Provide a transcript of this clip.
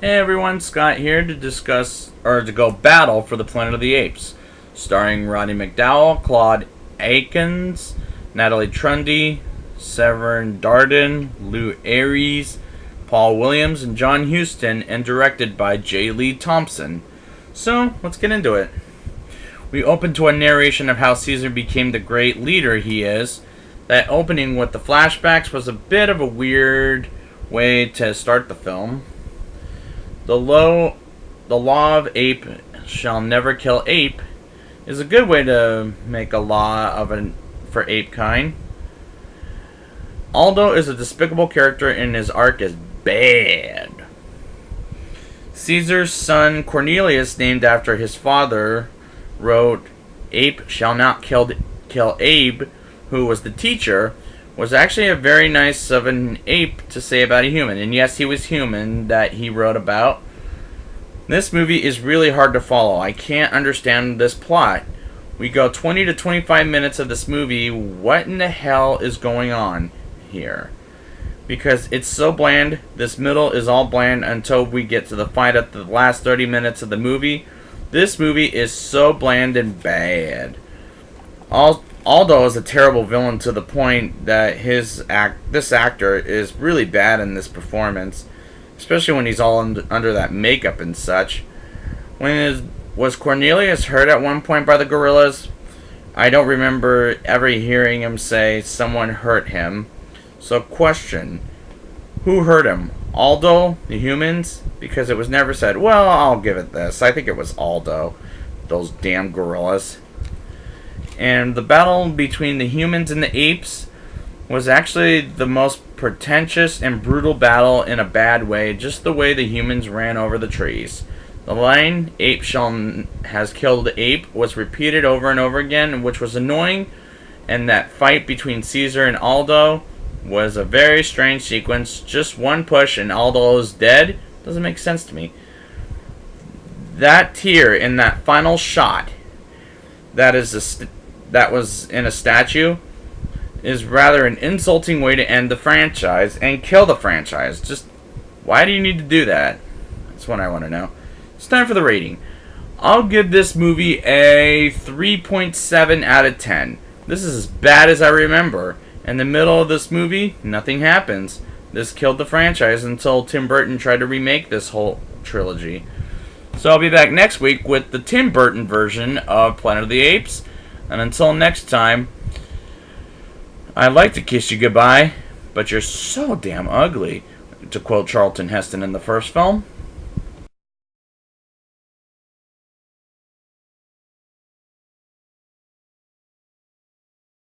Hey everyone, Scott here to discuss, or to go battle for the Planet of the Apes. Starring Roddy McDowall, Claude Akins, Natalie Trundy, Severn Darden, Lou Aries, Paul Williams, and John Huston, and directed by J. Lee Thompson. So, let's get into it. We open to a narration of how Caesar became the great leader he is. That opening with the flashbacks was a bit of a weird way to start the film. The law of ape shall never kill ape is a good way to make a law for ape kind. Aldo is a despicable character and his arc is bad. Caesar's son Cornelius, named after his father, wrote "Ape shall not kill Abe," who was the teacher, was actually a very nice of an ape to say about a human. And yes, he was human that he wrote about. This movie is really hard to follow. I can't understand this plot. We go 20 to 25 minutes of this movie. What in the hell is going on here? Because it's so bland. This middle is all bland until we get to the fight at the last 30 minutes of the movie. This movie is so bland and bad. Aldo is a terrible villain to the point that this actor is really bad in this performance, especially when he's all under that makeup and such. Was Cornelius hurt at one point by the gorillas? I don't remember ever hearing him say someone hurt him. So question, who hurt him? Aldo? The humans? Because it was never said. Well, I'll give it this. I think it was Aldo. Those damn gorillas. And the battle between the humans and the apes was actually the most pretentious and brutal battle in a bad way, just the way the humans ran over the trees. The line, "Ape has killed ape," was repeated over and over again, which was annoying, and that fight between Caesar and Aldo was a very strange sequence. Just one push and Aldo is dead? Doesn't make sense to me. That tear in that final shot that was in a statue is rather an insulting way to end the franchise and kill the franchise. Just, why do you need to do that? That's what I want to know. It's time for the rating. I'll give this movie a 3.7 out of 10. This is as bad as I remember. In the middle of this movie, nothing happens. This killed the franchise until Tim Burton tried to remake this whole trilogy. So I'll be back next week with the Tim Burton version of Planet of the Apes. And until next time, I'd like to kiss you goodbye, but you're so damn ugly, to quote Charlton Heston in the first film.